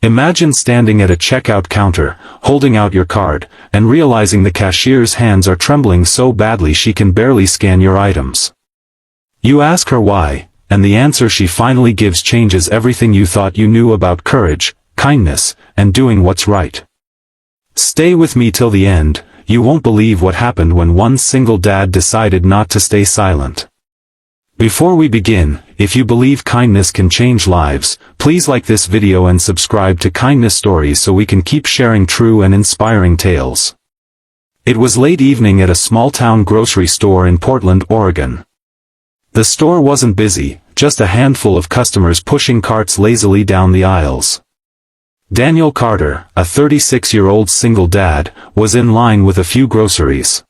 Imagine standing at a checkout counter, holding out your card, and realizing the cashier's hands are trembling so badly she can barely scan your items. You ask her why, and the answer she finally gives changes everything you thought you knew about courage, kindness, and doing what's right. Stay with me till the end. You won't believe what happened when one single dad decided not to stay silent. Before we begin, if you believe kindness can change lives, please like this video and subscribe to Kindness Stories so we can keep sharing true and inspiring tales. It was late evening at a small-town grocery store in Portland, Oregon. The store wasn't busy, just a handful of customers pushing carts lazily down the aisles. Daniel Carter, a 36-year-old single dad, was in line with a few groceries.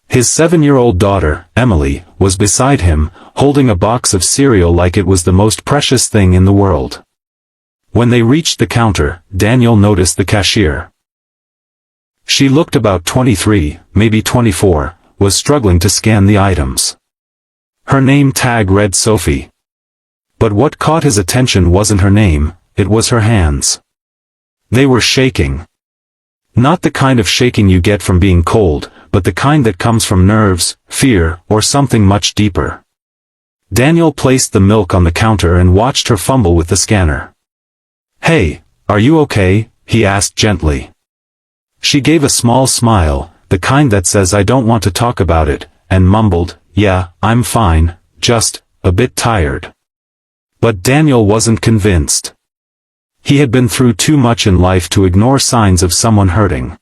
His 7-year-old daughter, Emily, was beside him, holding a box of cereal like it was the most precious thing in the world. When they reached the counter, Daniel noticed the cashier. She looked about 23, maybe 24, was struggling to scan the items. Her name tag read Sophie. But what caught his attention wasn't her name, it was her hands. They were shaking. Not the kind of shaking you get from being cold, but the kind that comes from nerves, fear, or something much deeper. Daniel placed the milk on the counter and watched her fumble with the scanner. "Hey, are you okay?" he asked gently. She gave a small smile, the kind that says I don't want to talk about it, and mumbled, "Yeah, I'm fine, just a bit tired." But Daniel wasn't convinced. He had been through too much in life to ignore signs of someone hurting.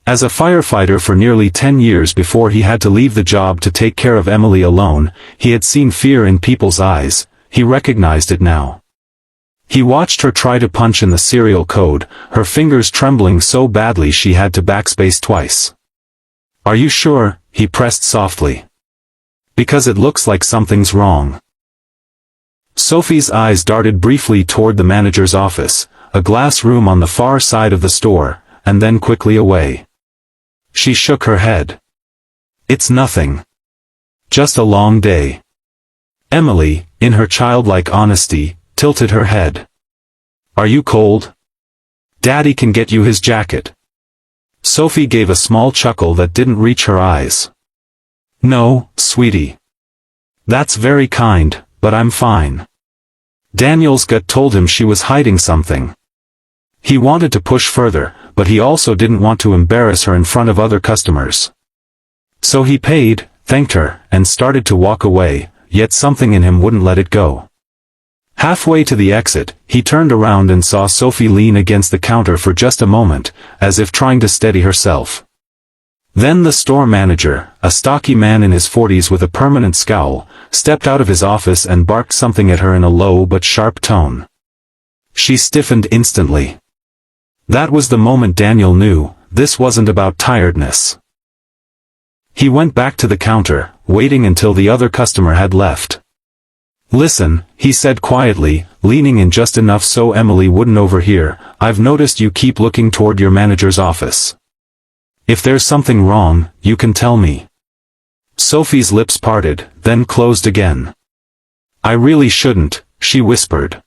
As a firefighter for nearly 10 years before he had to leave the job to take care of Emily alone, he had seen fear in people's eyes. He recognized it now. He watched her try to punch in the serial code, her fingers trembling so badly she had to backspace twice. "Are you sure?" he pressed softly. "Because it looks like something's wrong." Sophie's eyes darted briefly toward the manager's office, a glass room on the far side of the store, and then quickly away. She shook her head. "It's nothing. Just a long day." Emily, in her childlike honesty, tilted her head. "Are you cold? Daddy can get you his jacket." Sophie gave a small chuckle that didn't reach her eyes. "No, sweetie. That's very kind, but I'm fine." Daniel's gut told him she was hiding something. He wanted to push further, but he also didn't want to embarrass her in front of other customers. So he paid, thanked her, and started to walk away, yet something in him wouldn't let it go. Halfway to the exit, he turned around and saw Sophie lean against the counter for just a moment, as if trying to steady herself. Then the store manager, a stocky man in his 40s with a permanent scowl, stepped out of his office and barked something at her in a low but sharp tone. She stiffened instantly. That was the moment Daniel knew, this wasn't about tiredness. He went back to the counter, waiting until the other customer had left. "Listen," he said quietly, leaning in just enough so Emily wouldn't overhear, "I've noticed you keep looking toward your manager's office. If there's something wrong, you can tell me." Sophie's lips parted, then closed again. "I really shouldn't," she whispered.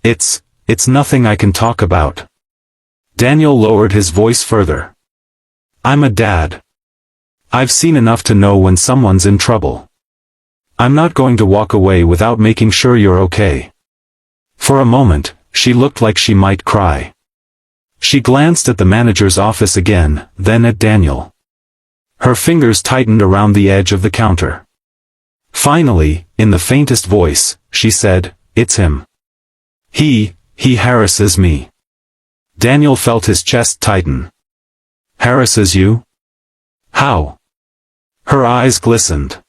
It's nothing I can talk about." Daniel lowered his voice further. "I'm a dad. I've seen enough to know when someone's in trouble. I'm not going to walk away without making sure you're okay." For a moment, she looked like she might cry. She glanced at the manager's office again, then at Daniel. Her fingers tightened around the edge of the counter. Finally, in the faintest voice, she said, "It's him. He harasses me." Daniel felt his chest tighten. "Harasses you? How?" Her eyes glistened.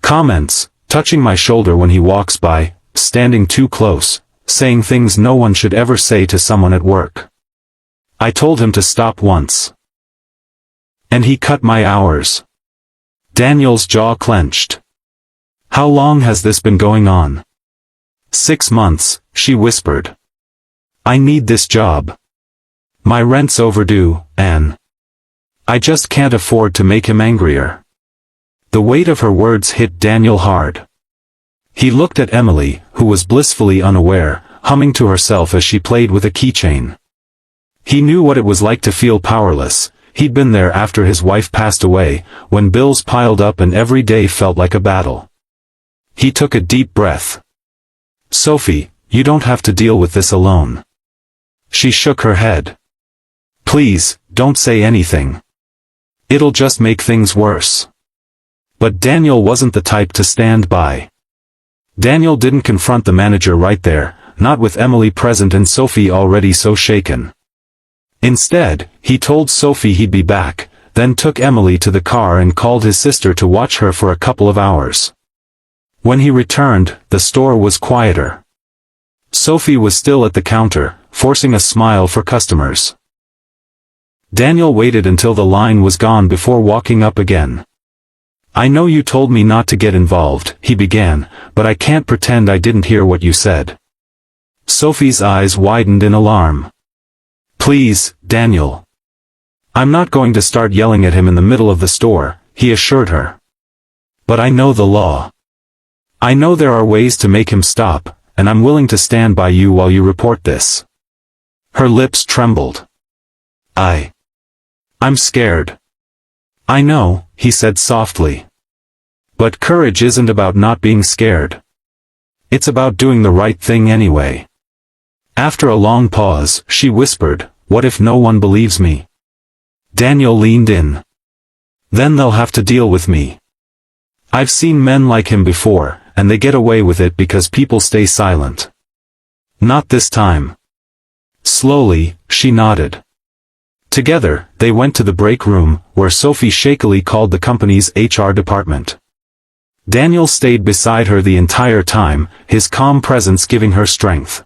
"Comments, touching my shoulder when he walks by, standing too close, saying things no one should ever say to someone at work. I told him to stop once. And he cut my hours." Daniel's jaw clenched. "How long has this been going on?" "6 months, she whispered. "I need this job. My rent's overdue, and I just can't afford to make him angrier." The weight of her words hit Daniel hard. He looked at Emily, who was blissfully unaware, humming to herself as she played with a keychain. He knew what it was like to feel powerless. He'd been there after his wife passed away, when bills piled up and every day felt like a battle. He took a deep breath. "Sophie, you don't have to deal with this alone." She shook her head. "Please, don't say anything. It'll just make things worse." But Daniel wasn't the type to stand by. Daniel didn't confront the manager right there, not with Emily present and Sophie already so shaken. Instead, he told Sophie he'd be back, then took Emily to the car and called his sister to watch her for a couple of hours. When he returned, the store was quieter. Sophie was still at the counter, forcing a smile for customers. Daniel waited until the line was gone before walking up again. "I know you told me not to get involved," he began, "but I can't pretend I didn't hear what you said." Sophie's eyes widened in alarm. "Please, Daniel." "I'm not going to start yelling at him in the middle of the store," he assured her. "But I know the law. I know there are ways to make him stop, and I'm willing to stand by you while you report this." Her lips trembled. I'm scared." "I know," he said softly. "But courage isn't about not being scared. It's about doing the right thing anyway." After a long pause, she whispered, "What if no one believes me?" Daniel leaned in. "Then they'll have to deal with me. I've seen men like him before, and they get away with it because people stay silent. Not this time." Slowly, she nodded. Together, they went to the break room, where Sophie shakily called the company's HR department. Daniel stayed beside her the entire time, his calm presence giving her strength.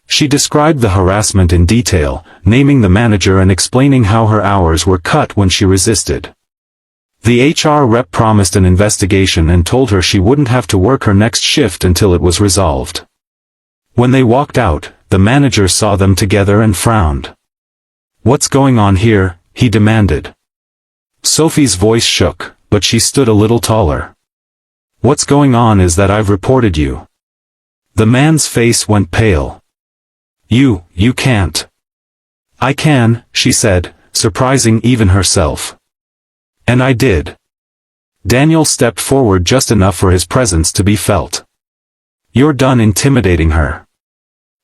She described the harassment in detail, naming the manager and explaining how her hours were cut when she resisted. The HR rep promised an investigation and told her she wouldn't have to work her next shift until it was resolved. When they walked out, the manager saw them together and frowned. "What's going on here?" he demanded. Sophie's voice shook, but she stood a little taller. "What's going on is that I've reported you." The man's face went pale. You can't." "I can," she said, surprising even herself. "And I did." Daniel stepped forward just enough for his presence to be felt. "You're done intimidating her.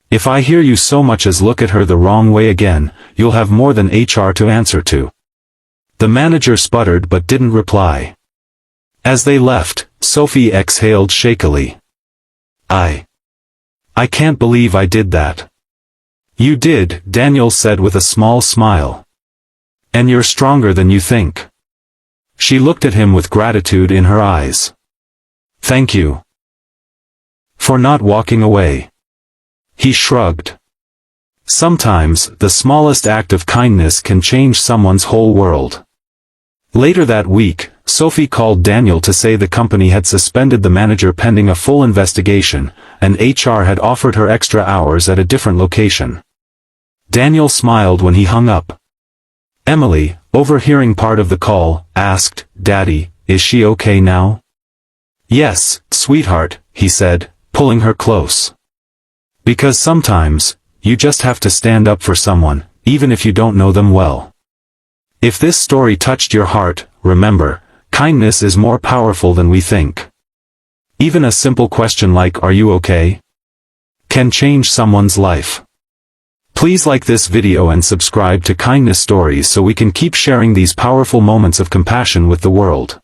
If I hear you so much as look at her the wrong way again, you'll have more than HR to answer to." The manager sputtered but didn't reply. As they left, Sophie exhaled shakily. I can't believe I did that." "You did," Daniel said with a small smile. "And you're stronger than you think." She looked at him with gratitude in her eyes. "Thank you for not walking away." He shrugged. Sometimes, the smallest act of kindness can change someone's whole world. Later that week, Sophie called Daniel to say the company had suspended the manager pending a full investigation, and HR had offered her extra hours at a different location. Daniel smiled when he hung up. Emily, overhearing part of the call, asked, "Daddy, is she okay now?" "Yes, sweetheart," he said, pulling her close. "Because sometimes, you just have to stand up for someone, even if you don't know them well." If this story touched your heart, remember, kindness is more powerful than we think. Even a simple question like "Are you okay?" can change someone's life. Please like this video and subscribe to Kindness Stories so we can keep sharing these powerful moments of compassion with the world.